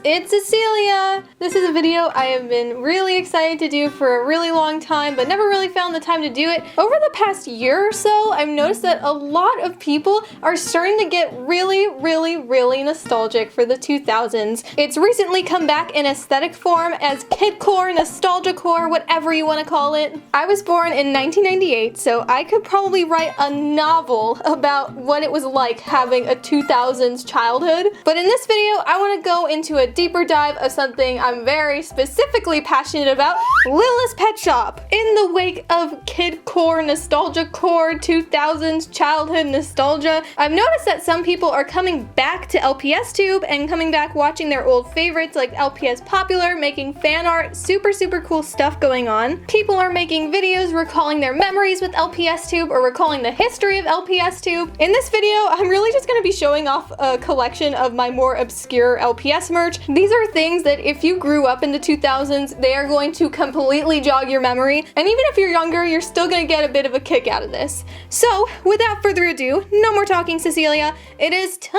it's Cecilia! This is a video I have been really excited to do for a really long time, but never really found the time to do it. Over the past year or so, I've noticed that a lot of people are starting to get really nostalgic for the 2000s. It's recently come back in aesthetic form as kidcore, nostalgiacore, whatever you want to call it. I was born in 1998, so I could probably write a novel about what it was like having a 2000s childhood. But in this video, I want to go into a deeper dive of something I'm very specifically passionate about, Littlest Pet Shop. In the wake of kidcore, nostalgiacore, 2000s childhood nostalgia, I've noticed that some people are coming back to LPSTube and coming back watching their old favorites like LPS Popular, making fan art, super cool stuff going on. People are making videos recalling their memories with LPSTube or recalling the history of LPSTube. In this video, I'm really just going to be showing off a collection of my more obscure LPS merch. These are things that if you grew up in the 2000s, they are going to completely jog your memory, and even if you're younger, you're still going to get a bit of a kick out of this. So, without further ado, no more talking, Cecilia. It is time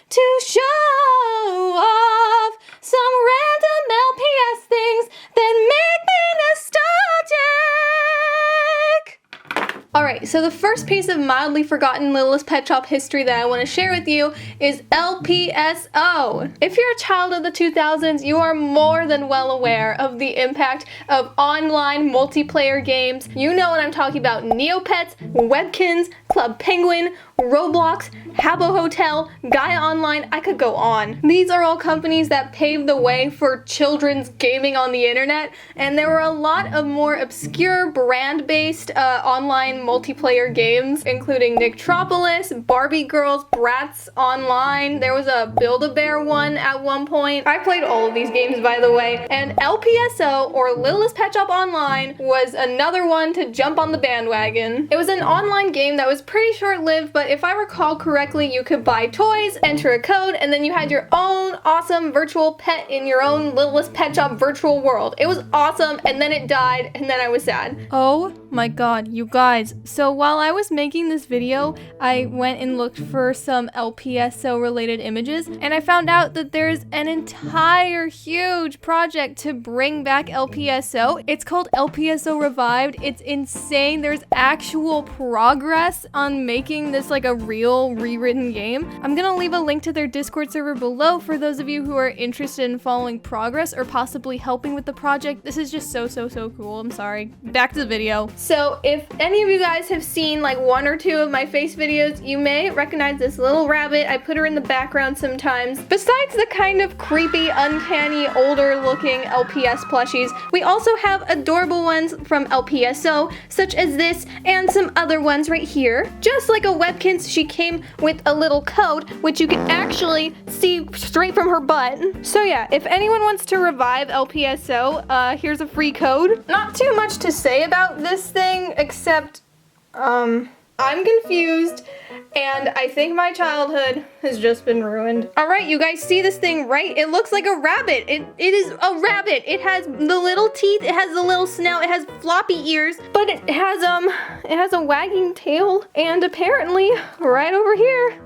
to show off some random LPS things that make me nostalgic! Alright, so the first piece of mildly forgotten Littlest Pet Shop history that I want to share with you is Lpso. If you're a child of the 2000s, you are more than well aware of the impact of online multiplayer games. You know what I'm talking about: Neopets, Webkins, Club Penguin, Roblox, Habbo Hotel, Gaia Online, I could go on. These are all companies that paved the way for children's gaming on the internet, and there were a lot of more obscure brand-based online multiplayer games, including Nicktropolis, Barbie Girls, Bratz Online, there was a Build-A-Bear one at one point. I played all of these games, by the way, and Lpso, or Littlest Pet Shop Online, was another one to jump on the bandwagon. It was an online game that was pretty short-lived, but if I recall correctly, you could buy toys, enter a code, and then you had your own awesome virtual pet in your own Littlest Pet Shop virtual world. It was awesome, and then it died, and then I was sad. Oh my god, you guys. So while I was making this video, I went and looked for some Lpso related images, and I found out that there's an entire huge project to bring back Lpso. It's called Lpso Revived. It's insane. There's actual progress on making this like a real rewritten game. I'm gonna leave a link to their Discord server below for those of you who are interested in following progress or possibly helping with the project. This is just so cool. I'm sorry. Back to the video. So if any of you guys have seen like one or two of my face videos, you may recognize this little rabbit. I put her in the background sometimes. Besides the kind of creepy, uncanny, older looking LPS plushies, we also have adorable ones from Lpso, such as this and some other ones right here. Just like a Webkins, she came with a little code, which you can actually see straight from her butt. So yeah, if anyone wants to revive Lpso, here's a free code. Not too much to say about this thing, except, I'm confused, and I think my childhood has just been ruined. Alright, you guys see this thing, right? It looks like a rabbit. It is a rabbit. It has the little teeth, it has the little snout, it has floppy ears, but it has a wagging tail, and apparently, right over here,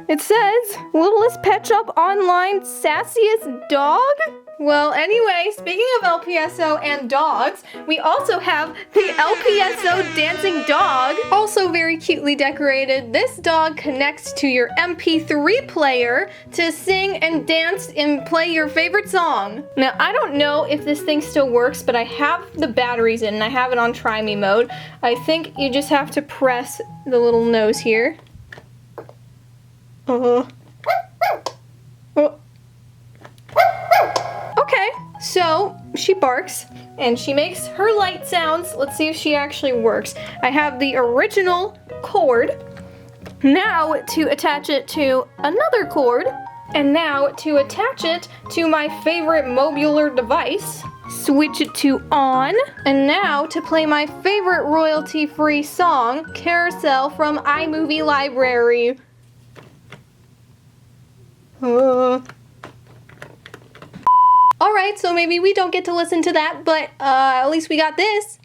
it says, Littlest Pet Shop Online Sassiest Dog? Well, anyway, speaking of Lpso and dogs, we also have the Lpso Dancing Dog, also very cutely decorated. This dog connects to your MP3 player to sing and dance and play your favorite song. Now, I don't know if this thing still works, but I have the batteries in and I have it on try me mode. I think you just have to press the little nose here. Oh. Okay, so she barks and she makes her light sounds. Let's see if she actually works. I have the original cord. Now to attach it to another cord, and now to attach it to my favorite mobular device. Switch it to on, and now to play my favorite royalty-free song, Carousel from iMovie Library. Alright, so maybe we don't get to listen to that, but at least we got this.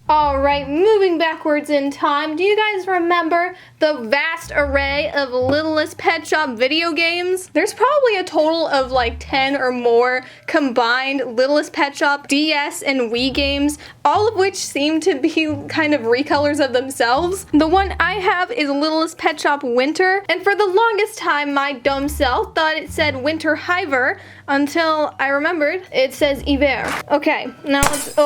Alright, moving backwards in time, do you guys remember the vast array of Littlest Pet Shop video games? There's probably a total of like 10 or more combined Littlest Pet Shop DS and Wii games, all of which seem to be kind of recolors of themselves. The one I have is Littlest Pet Shop Winter, and for the longest time my dumb self thought it said Winter Hiver until I remembered it says Hiver. Okay, now let's...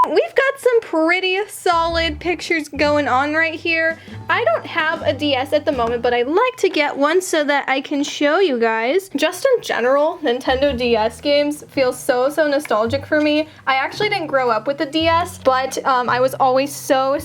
We've got some pretty solid pictures going on right here. I don't have a DS at the moment, but I'd like to get one so that I can show you guys. Just in general, Nintendo DS games feel so nostalgic for me. I actually didn't grow up with the DS, but I was always so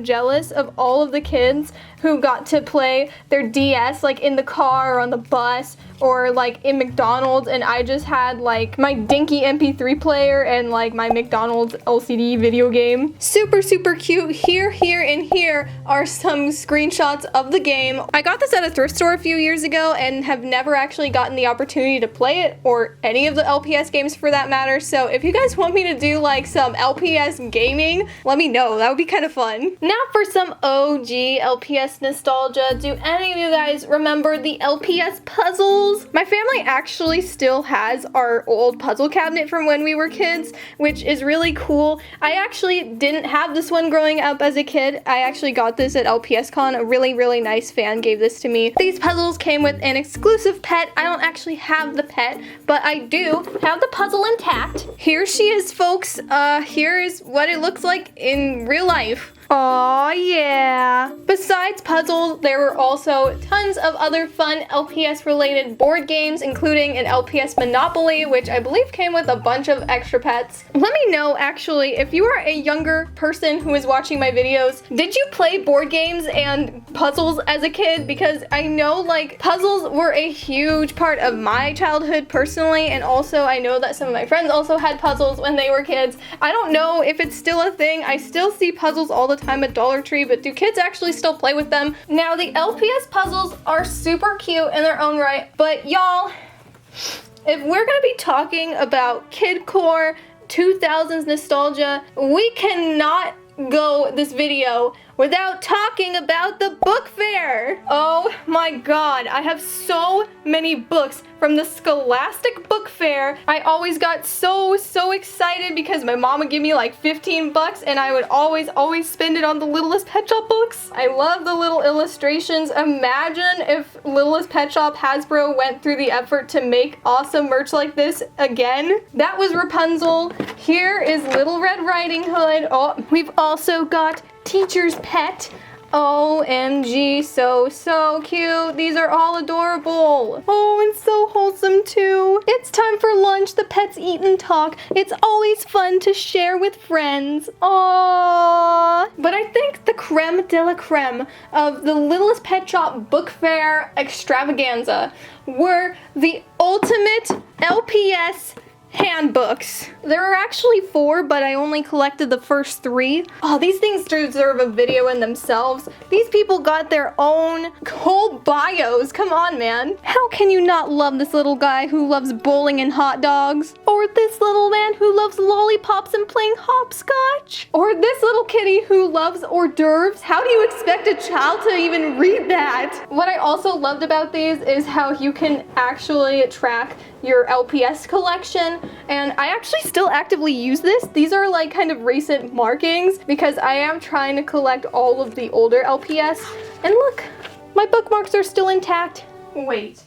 jealous of all of the kids who got to play their DS like in the car or on the bus or like in McDonald's, and I just had like my dinky MP3 player and like my McDonald's LCD video game. Super cute. Here, and here are some screenshots of the game. I got this at a thrift store a few years ago and have never actually gotten the opportunity to play it, or any of the LPS games for that matter, so if you guys want me to do like some LPS gaming, let me know. That would be kind of fun. Now for some OG LPS nostalgia. Do any of you guys remember the LPS puzzles? My family actually still has our old puzzle cabinet from when we were kids, which is really cool. I actually didn't have this one growing up as a kid. I actually got this at LPS Con. A really nice fan gave this to me. These puzzles came with an exclusive pet. I don't actually have the pet, but I do have the puzzle intact. Here she is, folks. Here is what it looks like in real life. Aw, yeah. Besides puzzles, there were also tons of other fun LPS related board games, including an LPS Monopoly, which I believe came with a bunch of extra pets. Let me know, actually, if you are a younger person who is watching my videos, did you play board games and puzzles as a kid? Because I know like puzzles were a huge part of my childhood personally, and also I know that some of my friends also had puzzles when they were kids. I don't know if it's still a thing. I still see puzzles all the time at Dollar Tree, but do kids actually still play with them? Now, the LPS puzzles are super cute in their own right, but y'all, if we're gonna be talking about kidcore 2000s nostalgia, we cannot go this video without talking about the book fair. Oh my god, I have so many books from the Scholastic Book Fair. I always got so excited because my mom would give me like 15 bucks and I would always spend it on the Littlest Pet Shop books. I love the little illustrations. Imagine if Littlest Pet Shop Hasbro went through the effort to make awesome merch like this again. That was Rapunzel. Here is Little Red Riding Hood. Oh, we've also got Teacher's Pet. OMG, so cute. These are all adorable. Oh, and so wholesome too. It's time for lunch. The pets eat and talk. It's always fun to share with friends. Aww. But I think the creme de la creme of the Littlest Pet Shop Book Fair extravaganza were the ultimate LPS handbooks. There are actually 4, but I only collected the first 3. Oh, these things deserve a video in themselves. These people got their own whole bios. Come on, man. How can you not love this little guy who loves bowling and hot dogs? Or this little man who loves lollipops and playing hopscotch? Or this little kitty who loves hors d'oeuvres? How do you expect a child to even read that? What I also loved about these is how you can actually track your LPS collection, and I actually still actively use this. These are like kind of recent markings because I am trying to collect all of the older LPS, and look, my bookmarks are still intact. Wait.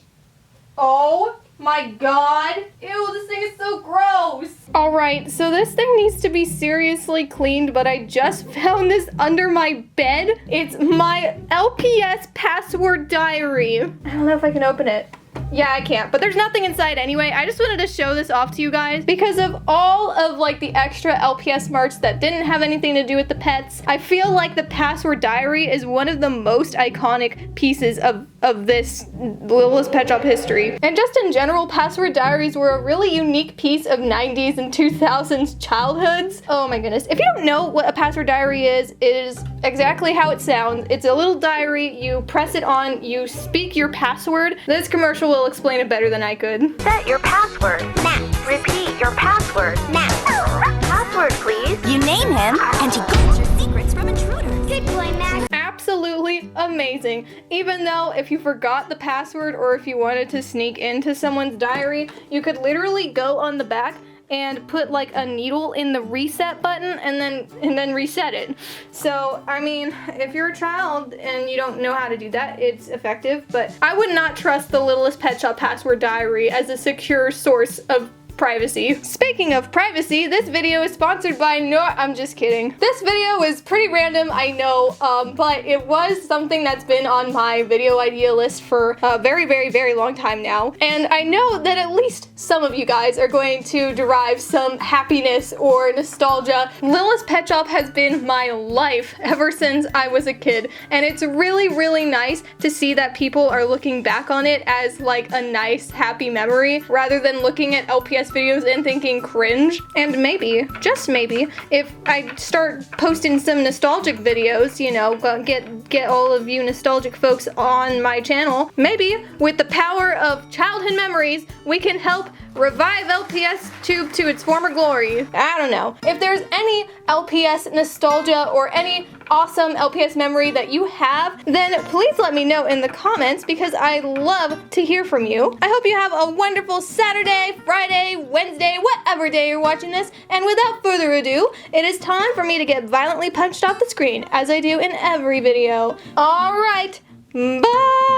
Oh my god. Ew, this thing is so gross. Alright, so this thing needs to be seriously cleaned, but I just found this under my bed. It's my LPS password diary. I don't know if I can open it. Yeah, I can't, but there's nothing inside anyway. I just wanted to show this off to you guys because of all of like the extra LPS merch that didn't have anything to do with the pets. I feel like the password diary is one of the most iconic pieces of this Littlest Pet Shop history. And just in general, password diaries were a really unique piece of 90s and 2000s childhoods. Oh my goodness. If you don't know what a password diary is, it is exactly how it sounds. It's a little diary, you press it on, you speak your password. This commercial will explain it better than I could. Set your password now. Repeat your password now. Password password, please. You name him, and he guards your secrets from intruders. Good boy, Max. Absolutely amazing. Even though if you forgot the password or if you wanted to sneak into someone's diary, you could literally go on the back and put like a needle in the reset button and then reset it. So, I mean, if you're a child and you don't know how to do that, it's effective, but I would not trust the Littlest Pet Shop password diary as a secure source of privacy. Speaking of privacy, this video is sponsored by I'm just kidding. This video is pretty random, I know, but it was something that's been on my video idea list for a very, very, very long time now. And I know that at least some of you guys are going to derive some happiness or nostalgia. Littlest Pet Shop has been my life ever since I was a kid. And it's really, really nice to see that people are looking back on it as like a nice, happy memory rather than looking at LPS videos and thinking cringe. And maybe, just maybe, if I start posting some nostalgic videos, you know, get all of you nostalgic folks on my channel, maybe with the power of childhood memories, we can help revive LPS Tube to its former glory. I don't know. If there's any LPS nostalgia or any awesome LPS memory that you have, then please let me know in the comments because I love to hear from you. I hope you have a wonderful Saturday, Friday, Wednesday, whatever day you're watching this, and without further ado, it is time for me to get violently punched off the screen, as I do in every video. Alright, bye!